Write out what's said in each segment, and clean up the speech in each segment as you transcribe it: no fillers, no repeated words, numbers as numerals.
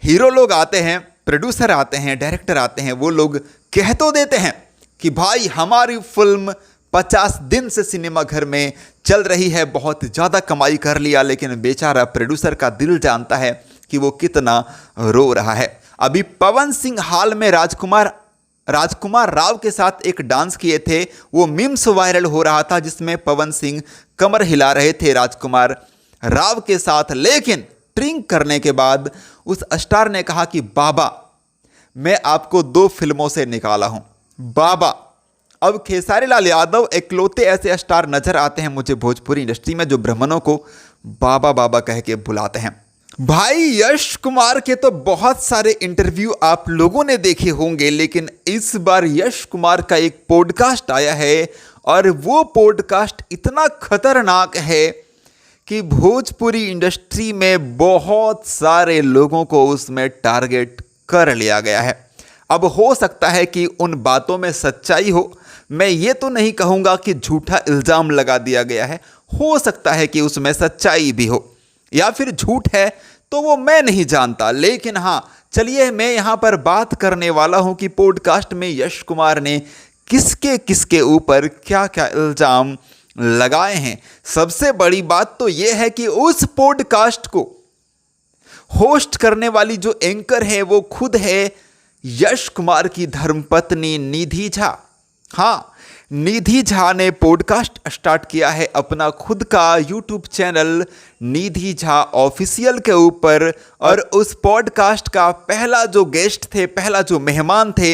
Hero लोग आते हैं, प्रोड्यूसर आते हैं, डायरेक्टर आते हैं, वो लोग कह तो देते हैं कि भाई हमारी फिल्म 50 दिन से सिनेमा घर में चल रही है, बहुत ज़्यादा कमाई कर लिया, लेकिन बेचारा प्रोड्यूसर का दिल जानता है कि वो कितना रो रहा है। अभी पवन सिंह हाल में राजकुमार राव के साथ एक डांस किए थे, वो मीम्स वायरल हो रहा था जिसमें पवन सिंह कमर हिला रहे थे राजकुमार राव के साथ, लेकिन ड्रिंक करने के बाद उस स्टार ने कहा कि बाबा मैं आपको 2 फिल्मों से निकाला हूं। बाबा, अब खेसारी लाल यादव इकलौते ऐसे स्टार नजर आते हैं मुझे भोजपुरी इंडस्ट्री में जो ब्राह्मणों को बाबा बाबा कह के बुलाते हैं। भाई यश कुमार के तो बहुत सारे इंटरव्यू आप लोगों ने देखे होंगे, लेकिन इस बार यश कुमार का एक पॉडकास्ट आया है और वो पॉडकास्ट इतना खतरनाक है कि भोजपुरी इंडस्ट्री में बहुत सारे लोगों को उसमें टारगेट कर लिया गया है। अब हो सकता है कि उन बातों में सच्चाई हो, मैं ये तो नहीं कहूँगा कि झूठा इल्ज़ाम लगा दिया गया है, हो सकता है कि उसमें सच्चाई भी हो या फिर झूठ है तो वो मैं नहीं जानता। लेकिन हाँ, चलिए मैं यहाँ पर बात करने वाला हूँ कि पॉडकास्ट में यश कुमार ने किसके किसके ऊपर क्या क्या इल्ज़ाम लगाए हैं। सबसे बड़ी बात तो यह है कि उस पॉडकास्ट को होस्ट करने वाली जो एंकर है वो खुद है यश कुमार की धर्मपत्नी निधि झा। हाँ, निधि झा ने पॉडकास्ट स्टार्ट किया है अपना खुद का यूट्यूब चैनल निधि झा ऑफिशियल के ऊपर, और उस पॉडकास्ट का पहला जो गेस्ट थे, पहला जो मेहमान थे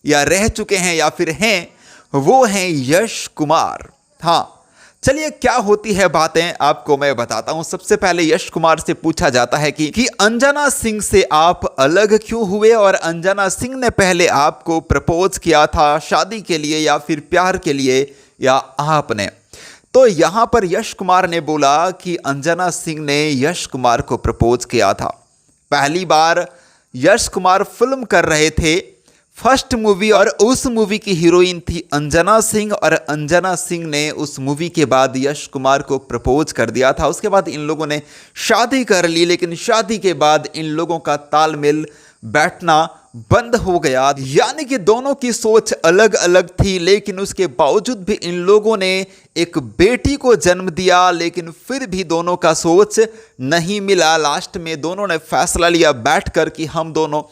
या रह चुके हैं या फिर हैं, वो हैं यश कुमार। हाँ, चलिए क्या होती है बातें आपको मैं बताता हूं। सबसे पहले यश कुमार से पूछा जाता है कि अंजना सिंह से आप अलग क्यों हुए और अंजना सिंह ने पहले आपको प्रपोज किया था शादी के लिए या फिर प्यार के लिए या आपने। तो यहां पर यश कुमार ने बोला कि अंजना सिंह ने यश कुमार को प्रपोज किया था। पहली बार यश कुमार फिल्म कर रहे थे, फर्स्ट मूवी, और उस मूवी की हीरोइन थी अंजना सिंह, और अंजना सिंह ने उस मूवी के बाद यश कुमार को प्रपोज कर दिया था। उसके बाद इन लोगों ने शादी कर ली, लेकिन शादी के बाद इन लोगों का तालमेल बैठना बंद हो गया। यानी कि दोनों की सोच अलग अलग थी, लेकिन उसके बावजूद भी इन लोगों ने एक बेटी को जन्म दिया, लेकिन फिर भी दोनों का सोच नहीं मिला। लास्ट में दोनों ने फैसला लिया बैठकर कि हम दोनों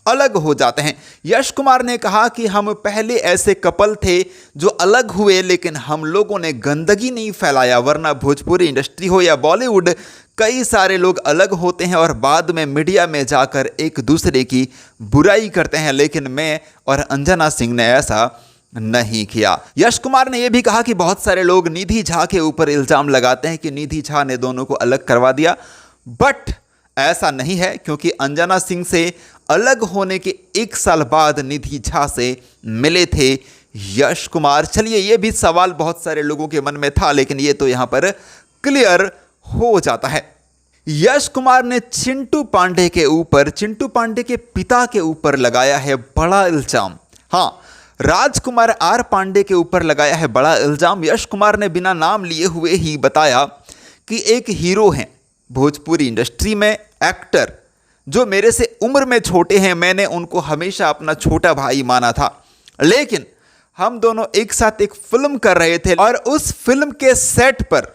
अलग हो जाते हैं। यश कुमार ने कहा कि हम पहले ऐसे कपल थे जो अलग हुए, लेकिन हम लोगों ने गंदगी नहीं फैलाया, वरना भोजपुरी इंडस्ट्री हो या बॉलीवुड, कई सारे लोग अलग होते हैं और बाद में मीडिया में जाकर एक दूसरे की बुराई करते हैं, लेकिन मैं और अंजना सिंह ने ऐसा नहीं किया। यश कुमार ने यह भी कहा कि बहुत सारे लोग निधि झा के ऊपर इल्ज़ाम लगाते हैं कि निधि झा ने दोनों को अलग करवा दिया, बट ऐसा नहीं है, क्योंकि अंजना सिंह से अलग होने के 1 साल बाद निधि झा से मिले थे यश कुमार। चलिए, ये भी सवाल बहुत सारे लोगों के मन में था, लेकिन ये तो यहां पर क्लियर हो जाता है। यश कुमार ने चिंटू पांडे के पिता के ऊपर लगाया है बड़ा इल्जाम। हाँ, राजकुमार आर पांडे के ऊपर लगाया है बड़ा इल्जाम। यश कुमार ने बिना नाम लिए हुए ही बताया कि एक हीरो हैं भोजपुरी इंडस्ट्री में, एक्टर, जो मेरे से उम्र में छोटे हैं, मैंने उनको हमेशा अपना छोटा भाई माना था, लेकिन हम दोनों एक साथ एक फिल्म कर रहे थे और उस फिल्म के सेट पर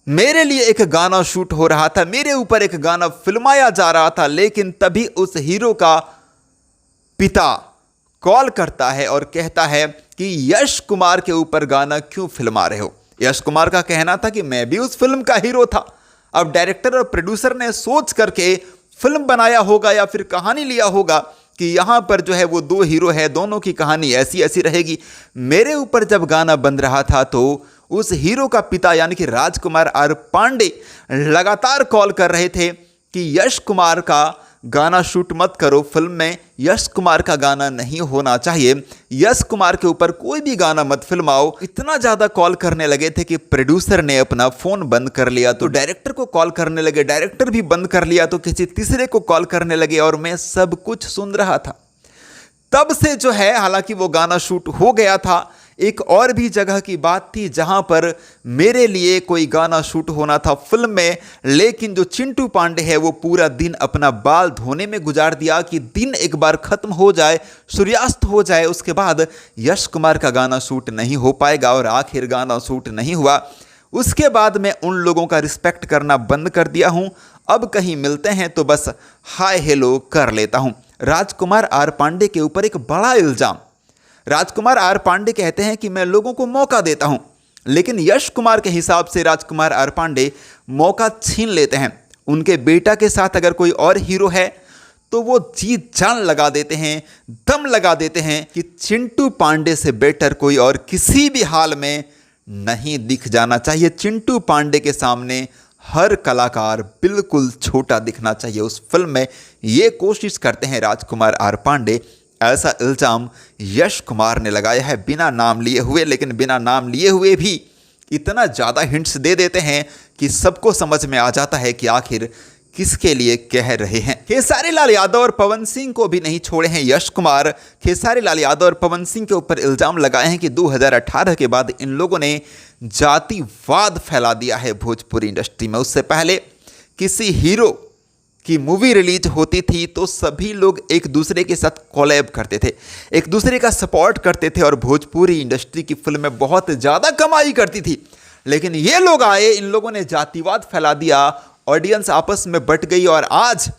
मेरे लिए एक गाना शूट हो रहा था, मेरे ऊपर एक गाना फिल्माया जा रहा था, लेकिन तभी उस हीरो का पिता कॉल करता है और कहता है कि यश कुमार के ऊपर गाना क्यों फिल्मा रहे हो। यश कुमार का कहना था कि मैं भी उस फिल्म का हीरो था। अब डायरेक्टर और प्रोड्यूसर ने सोच करके फिल्म बनाया होगा या फिर कहानी लिया होगा कि यहाँ पर जो है वो 2 हीरो है, दोनों की कहानी ऐसी ऐसी रहेगी। मेरे ऊपर जब गाना बन रहा था तो उस हीरो का पिता यानी कि राजकुमार आर पांडे लगातार कॉल कर रहे थे कि यश कुमार का गाना शूट मत करो, फिल्म में यश कुमार का गाना नहीं होना चाहिए, यश कुमार के ऊपर कोई भी गाना मत फिल्माओ। इतना ज़्यादा कॉल करने लगे थे कि प्रोड्यूसर ने अपना फ़ोन बंद कर लिया, तो डायरेक्टर को कॉल करने लगे, डायरेक्टर भी बंद कर लिया, तो किसी तीसरे को कॉल करने लगे, और मैं सब कुछ सुन रहा था। तब से जो है, हालांकि वो गाना शूट हो गया था, एक और भी जगह की बात थी जहां पर मेरे लिए कोई गाना शूट होना था फिल्म में, लेकिन जो चिंटू पांडे है वो पूरा दिन अपना बाल धोने में गुजार दिया कि दिन एक बार खत्म हो जाए, सूर्यास्त हो जाए, उसके बाद यश कुमार का गाना शूट नहीं हो पाएगा। और आखिर गाना शूट नहीं हुआ। उसके बाद मैं उन लोगों का रिस्पेक्ट करना बंद कर दिया हूं। अब कहीं मिलते हैं तो बस हाय हेलो कर लेता हूं। राजकुमार आर पांडे के ऊपर एक बड़ा इल्जाम। राजकुमार आर पांडे कहते हैं कि मैं लोगों को मौका देता हूं, लेकिन यश कुमार के हिसाब से राजकुमार आर पांडे मौका छीन लेते हैं। उनके बेटा के साथ अगर कोई और हीरो है तो वो जी जान लगा देते हैं, दम लगा देते हैं कि चिंटू पांडे से बेटर कोई और किसी भी हाल में नहीं दिख जाना चाहिए। चिंटू पांडे के सामने हर कलाकार बिल्कुल छोटा दिखना चाहिए उस फिल्म में। ये कोशिश करते हैं राजकुमार आर पांडे। ऐसा इल्जाम यश कुमार ने लगाया है बिना नाम लिए हुए, लेकिन बिना नाम लिए हुए भी इतना ज़्यादा हिंट्स दे देते हैं कि सबको समझ में आ जाता है कि आखिर किसके लिए कह रहे हैं। खेसारी लाल यादव और पवन सिंह को भी नहीं छोड़े हैं यश कुमार। खेसारी लाल यादव और पवन सिंह के ऊपर इल्जाम लगाए हैं कि 2018 के बाद इन लोगों ने जातिवाद फैला दिया है भोजपुरी इंडस्ट्री में। उससे पहले किसी हीरो की मूवी रिलीज होती थी तो सभी लोग एक दूसरे के साथ कोलैब करते थे, एक दूसरे का सपोर्ट करते थे और भोजपुरी इंडस्ट्री की फिल्में बहुत ज़्यादा कमाई करती थी। लेकिन ये लोग आए, इन लोगों ने जातिवाद फैला दिया, ऑडियंस आपस में बट गई और आज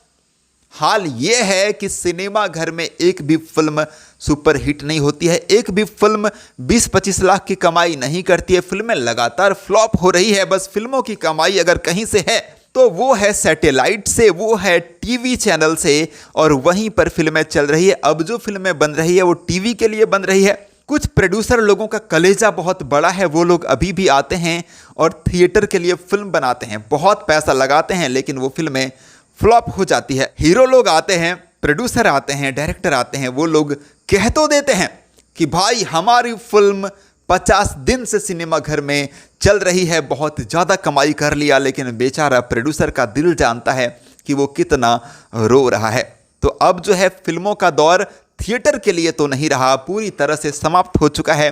हाल ये है कि सिनेमा घर में एक भी फिल्म सुपर हिट नहीं होती है, एक भी फिल्म 20-25 लाख की कमाई नहीं करती है। फिल्में लगातार फ्लॉप हो रही है। बस फिल्मों की कमाई अगर कहीं से है तो वो है सैटेलाइट से, वो है टीवी चैनल से, और वहीं पर फिल्में चल रही है। अब जो फिल्में बन रही है वो टीवी के लिए बन रही है। कुछ प्रोड्यूसर लोगों का कलेजा बहुत बड़ा है, वो लोग अभी भी आते हैं और थिएटर के लिए फिल्म बनाते हैं, बहुत पैसा लगाते हैं, लेकिन वो फिल्में फ्लॉप हो जाती है। हीरो लोग आते हैं, प्रोड्यूसर आते हैं, डायरेक्टर आते हैं, वो लोग कह तो देते हैं कि भाई हमारी फिल्म 50 दिन से सिनेमा घर में चल रही है, बहुत ज़्यादा कमाई कर लिया, लेकिन बेचारा प्रोड्यूसर का दिल जानता है कि वो कितना रो रहा है। तो अब जो है फिल्मों का दौर थिएटर के लिए तो नहीं रहा, पूरी तरह से समाप्त हो चुका है।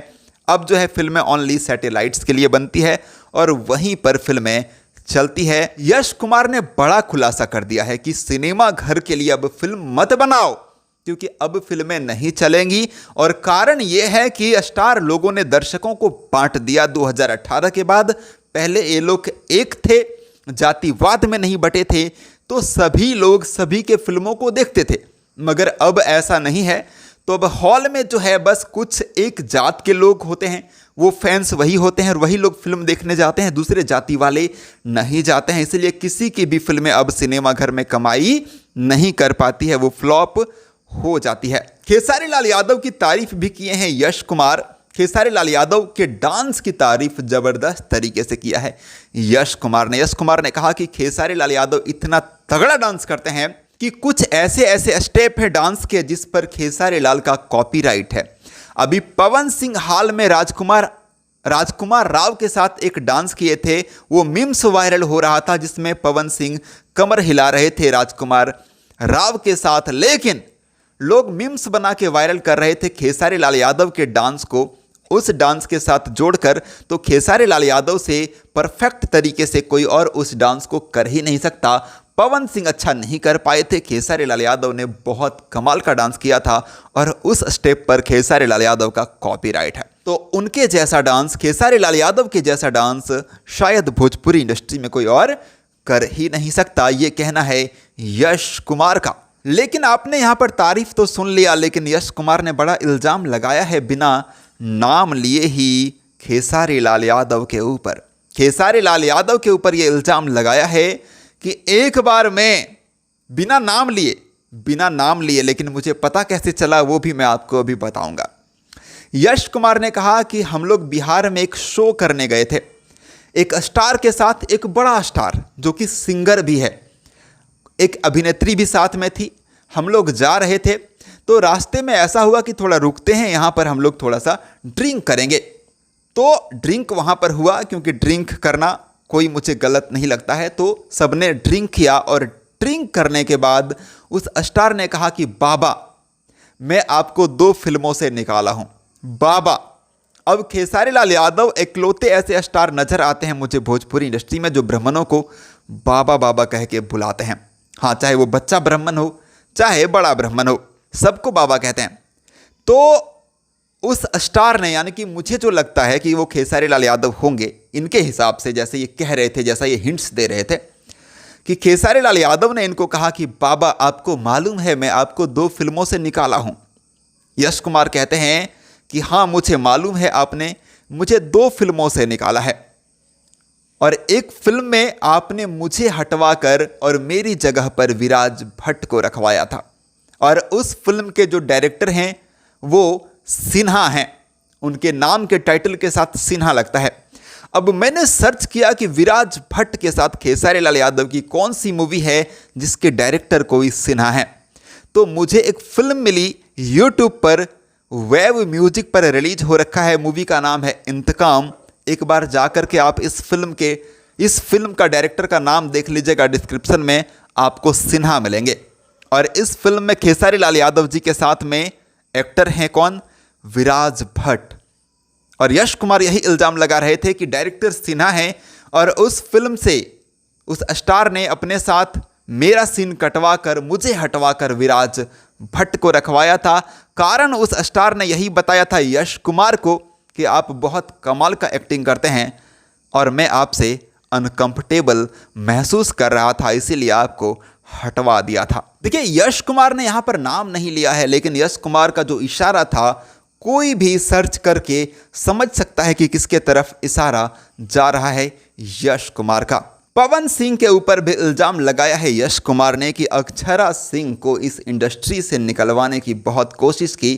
अब जो है फिल्में ओनली सैटेलाइट्स के लिए बनती है और वहीं पर फिल्में चलती है। यश कुमार ने बड़ा खुलासा कर दिया है कि सिनेमा घर के लिए अब फिल्म मत बनाओ, क्योंकि अब फिल्में नहीं चलेंगी। और कारण यह है कि स्टार लोगों ने दर्शकों को बांट दिया 2018 के बाद। पहले ये लोग एक थे, जातिवाद में नहीं बटे थे, तो सभी लोग सभी के फिल्मों को देखते थे। मगर अब ऐसा नहीं है। तो अब हॉल में जो है बस कुछ एक जात के लोग होते हैं, वो फैंस वही होते हैं और वही लोग फिल्म देखने जाते हैं, दूसरे जाति वाले नहीं जाते हैं। इसलिए किसी की भी फिल्में अब सिनेमा घर में कमाई नहीं कर पाती है, वो फ्लॉप हो जाती है। खेसारी लाल यादव की तारीफ भी किए हैं यश कुमार। खेसारी लाल यादव के डांस की तारीफ जबरदस्त तरीके से किया है यश कुमार ने। यश कुमार ने कहा कि खेसारी लाल यादव इतना तगड़ा डांस करते हैं कि कुछ ऐसे ऐसे स्टेप है डांस के जिस पर खेसारी लाल का कॉपीराइट है। अभी पवन सिंह हाल में राजकुमार राव के साथ एक डांस किए थे, वो मीम्स वायरल हो रहा था जिसमें पवन सिंह कमर हिला रहे थे राजकुमार राव के साथ, लेकिन लोग मीम्स बना के वायरल कर रहे थे खेसारी लाल यादव के डांस को उस डांस के साथ जोड़कर। तो खेसारी लाल यादव से परफेक्ट तरीके से कोई और उस डांस को कर ही नहीं सकता। पवन सिंह अच्छा नहीं कर पाए थे, खेसारी लाल यादव ने बहुत कमाल का डांस किया था और उस स्टेप पर खेसारी लाल यादव का कॉपीराइट है। तो उनके जैसा डांस, खेसारी लाल यादव के जैसा डांस शायद भोजपुरी इंडस्ट्री में कोई और कर ही नहीं सकता, ये कहना है यश कुमार का। लेकिन आपने यहाँ पर तारीफ तो सुन लिया, लेकिन यश कुमार ने बड़ा इल्ज़ाम लगाया है बिना नाम लिए ही खेसारी लाल यादव के ऊपर। खेसारी लाल यादव के ऊपर ये इल्ज़ाम लगाया है कि एक बार मैं बिना नाम लिए, लेकिन मुझे पता कैसे चला वो भी मैं आपको अभी बताऊंगा। यश कुमार ने कहा कि हम लोग बिहार में एक शो करने गए थे, एक स्टार के साथ, एक बड़ा स्टार जो कि सिंगर भी है, एक अभिनेत्री भी साथ में थी। हम लोग जा रहे थे तो रास्ते में ऐसा हुआ कि थोड़ा रुकते हैं, यहाँ पर हम लोग थोड़ा सा ड्रिंक करेंगे। तो ड्रिंक वहाँ पर हुआ, क्योंकि ड्रिंक करना कोई मुझे गलत नहीं लगता है। तो सबने ड्रिंक किया और ड्रिंक करने के बाद उस स्टार ने कहा कि बाबा मैं आपको 2 फिल्मों से निकाला हूँ, बाबा अब खेसारी लाल यादव इकलौते ऐसे स्टार नजर आते हैं मुझे भोजपुरी इंडस्ट्री में जो ब्राह्मणों को बाबा बाबा कह के बुलाते हैं। हाँ, चाहे वो बच्चा ब्राह्मण हो चाहे बड़ा ब्राह्मण हो, सबको बाबा कहते हैं। तो उस स्टार ने, यानी कि मुझे जो लगता है कि वो खेसारी लाल यादव होंगे, इनके हिसाब से जैसे ये कह रहे थे, जैसा ये हिंट्स दे रहे थे कि खेसारी लाल यादव ने इनको कहा कि बाबा आपको मालूम है मैं आपको 2 फिल्मों से निकाला हूं। यश कुमार कहते हैं कि हाँ मुझे मालूम है आपने मुझे 2 फिल्मों से निकाला है और एक फिल्म में आपने मुझे हटवाकर और मेरी जगह पर विराज भट्ट को रखवाया था और उस फिल्म के जो डायरेक्टर हैं वो सिन्हा हैं। उनके नाम के टाइटल के साथ सिन्हा लगता है। अब मैंने सर्च किया कि विराज भट्ट के साथ खेसारी लाल यादव की कौन सी मूवी है जिसके डायरेक्टर कोई सिन्हा है, तो मुझे एक फिल्म मिली यूट्यूब पर, वेब म्यूजिक पर रिलीज हो रखा है। मूवी का नाम है इंतकाम। एक बार जाकर के आप इस फिल्म का डायरेक्टर का नाम देख लीजिएगा, डिस्क्रिप्शन में आपको सिन्हा मिलेंगे। और इस फिल्म में खेसारी लाल यादव जी के साथ में एक्टर हैं कौन? विराज भट्ट। और यश कुमार यही इल्ज़ाम लगा रहे थे कि डायरेक्टर सिन्हा है और उस फिल्म से उस स्टार ने अपने साथ मेरा सीन कटवा कर मुझे हटवा कर विराज भट्ट को रखवाया था। कारण उस स्टार ने यही बताया था यश कुमार को कि आप बहुत कमाल का एक्टिंग करते हैं और मैं आपसे अनकंफर्टेबल महसूस कर रहा था, इसीलिए आपको हटवा दिया था। देखिए, यश कुमार ने यहाँ पर नाम नहीं लिया है, लेकिन यश कुमार का जो इशारा था कोई भी सर्च करके समझ सकता है कि किसके तरफ इशारा जा रहा है, यश कुमार का। पवन सिंह के ऊपर भी इल्ज़ाम लगाया है यश कुमार ने कि अक्षरा सिंह को इस इंडस्ट्री से निकलवाने की बहुत कोशिश की,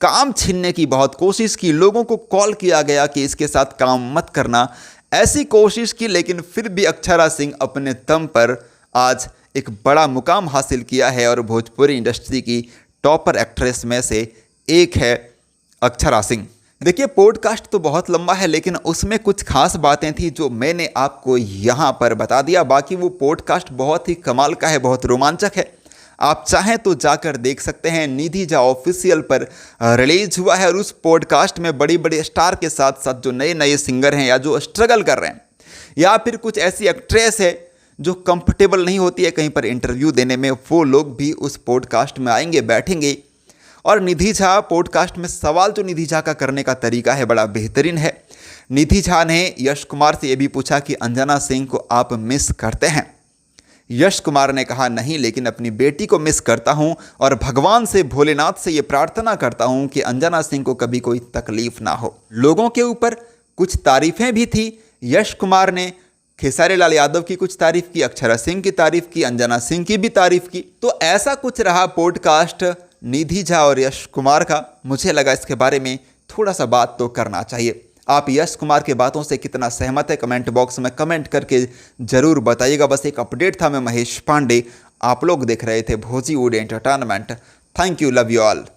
काम छीनने की बहुत कोशिश की, लोगों को कॉल किया गया कि इसके साथ काम मत करना, ऐसी कोशिश की, लेकिन फिर भी अक्षरा सिंह अपने दम पर आज एक बड़ा मुकाम हासिल किया है और भोजपुरी इंडस्ट्री की टॉपर एक्ट्रेस में से एक है अक्षरा सिंह। देखिए, पॉडकास्ट तो बहुत लंबा है लेकिन उसमें कुछ खास बातें थी जो मैंने आपको यहाँ पर बता दिया। बाकी वो पॉडकास्ट बहुत ही कमाल का है, बहुत रोमांचक है। आप चाहें तो जाकर देख सकते हैं, निधि झा ऑफिशियल पर रिलीज हुआ है और उस पॉडकास्ट में बड़ी बड़ी स्टार के साथ साथ जो नए नए सिंगर हैं या जो स्ट्रगल कर रहे हैं या फिर कुछ ऐसी एक्ट्रेस है जो कंफर्टेबल नहीं होती है कहीं पर इंटरव्यू देने में, वो लोग भी उस पॉडकास्ट में आएंगे, बैठेंगे। और निधि झा पॉडकास्ट में सवाल जो निधि झा का करने का तरीका है बड़ा बेहतरीन है। निधि झा ने यश कुमार से ये भी पूछा कि अंजना सिंह को आप मिस करते हैं? यश कुमार ने कहा नहीं, लेकिन अपनी बेटी को मिस करता हूं और भगवान से, भोलेनाथ से ये प्रार्थना करता हूं कि अंजना सिंह को कभी कोई तकलीफ ना हो। लोगों के ऊपर कुछ तारीफें भी थी। यश कुमार ने खेसारी लाल यादव की कुछ तारीफ की, अक्षरा सिंह की तारीफ की, अंजना सिंह की भी तारीफ की। तो ऐसा कुछ रहा पॉडकास्ट निधि झा और यश कुमार का। मुझे लगा इसके बारे में थोड़ा सा बात तो करना चाहिए। आप यश कुमार के बातों से कितना सहमत है कमेंट बॉक्स में कमेंट करके ज़रूर बताइएगा। बस एक अपडेट था। मैं महेश पांडे, आप लोग देख रहे थे Bhojiwood entertainment. Thank you, love you all.